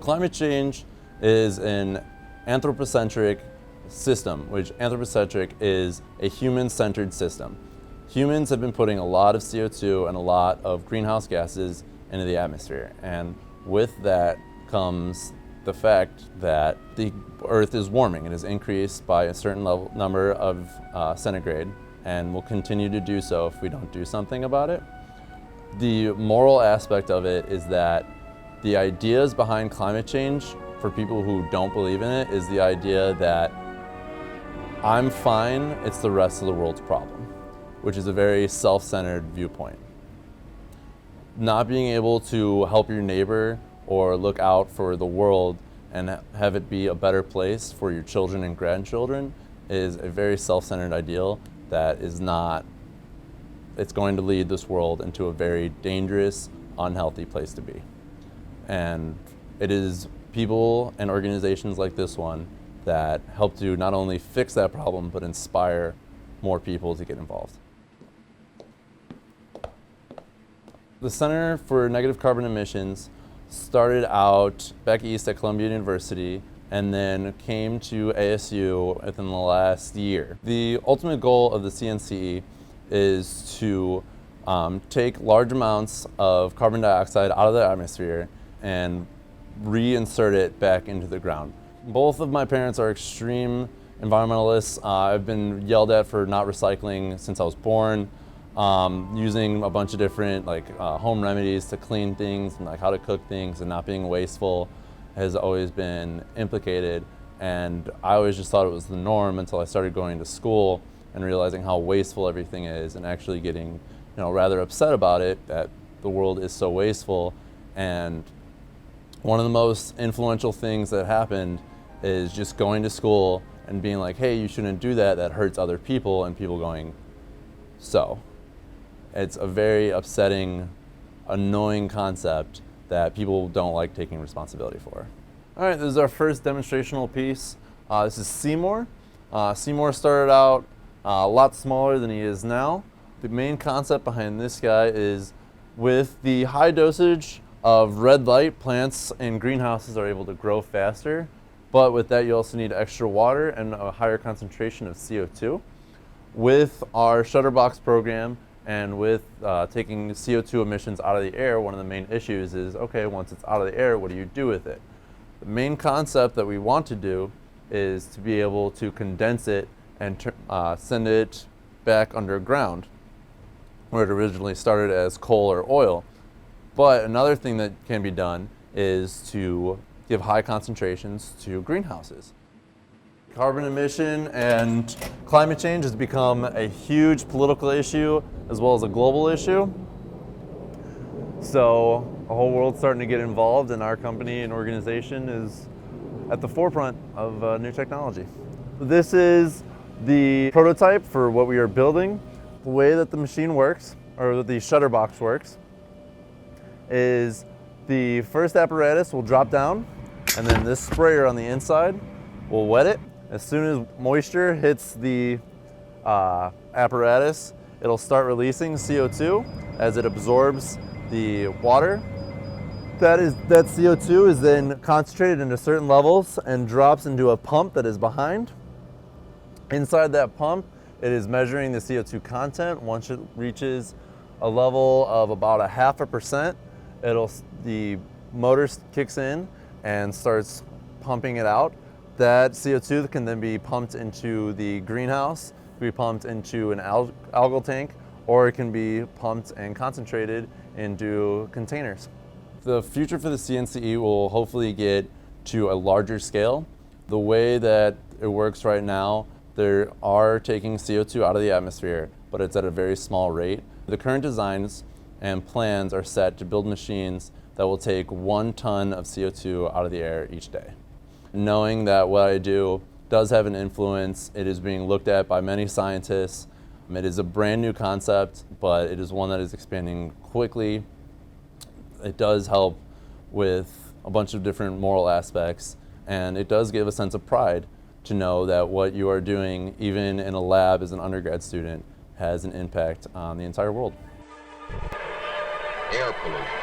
Climate change is an anthropocentric system, which anthropocentric is a human-centered system. Humans have been putting a lot of CO2 and a lot of greenhouse gases into the atmosphere, and with that comes the fact that the Earth is warming. It has increased by a certain number of centigrade, and will continue to do so if we don't do something about it. The moral aspect of it is that the ideas behind climate change, for people who don't believe in it, is the idea that I'm fine, it's the rest of the world's problem, which is a very self-centered viewpoint. Not being able to help your neighbor or look out for the world and have it be a better place for your children and grandchildren is a very self-centered ideal that is not, it's going to lead this world into a very dangerous, unhealthy place to be. And it is people and organizations like this one that help to not only fix that problem, but inspire more people to get involved. The Center for Negative Carbon Emissions started out back east at Columbia University and then came to ASU within the last year. The ultimate goal of the CNCE is to take large amounts of carbon dioxide out of the atmosphere and reinsert it back into the ground. Both of my parents are extreme environmentalists. I've been yelled at for not recycling since I was born. Using a bunch of different home remedies to clean things and how to cook things and not being wasteful has always been implicated, and I always just thought it was the norm until I started going to school and realizing how wasteful everything is and actually getting rather upset about it, that the world is so wasteful. And one of the most influential things that happened is just going to school and being like, hey, you shouldn't do that, that hurts other people, and people going, so. It's a very upsetting, annoying concept that people don't like taking responsibility for. All right, this is our first demonstrational piece. This is Seymour. Seymour started out a lot smaller than he is now. The main concept behind this guy is with the high dosage of red light, plants in greenhouses are able to grow faster, but with that you also need extra water and a higher concentration of CO2. With our Shutterbox program, and with taking CO2 emissions out of the air, one of the main issues is, okay, once it's out of the air, what do you do with it? The main concept that we want to do is to be able to condense it and send it back underground, where it originally started as coal or oil. But another thing that can be done is to give high concentrations to greenhouses. Carbon emission and climate change has become a huge political issue as well as a global issue. So the whole world's starting to get involved, and our company and organization is at the forefront of new technology. This is the prototype for what we are building. The way that the machine works, or that the Shutterbox works, is the first apparatus will drop down, and then this sprayer on the inside will wet it. As soon as moisture hits the apparatus, it'll start releasing CO2 as it absorbs the water. That CO2 is then concentrated into certain levels and drops into a pump that is behind. Inside that pump, it is measuring the CO2 content. Once it reaches a level of about 0.5%, the motor kicks in and starts pumping it out. That CO2 can then be pumped into the greenhouse, be pumped into an algal tank, or it can be pumped and concentrated into containers. The future for the CNCE will hopefully get to a larger scale. The way that it works right now, they are taking CO2 out of the atmosphere, but it's at a very small rate. The current designs and plans are set to build machines that will take 1 ton of CO2 out of the air each day. Knowing that what I do does have an influence, it is being looked at by many scientists. It is a brand new concept, but it is one that is expanding quickly. It does help with a bunch of different moral aspects, and it does give a sense of pride to know that what you are doing, even in a lab as an undergrad student, has an impact on the entire world. Air pollution.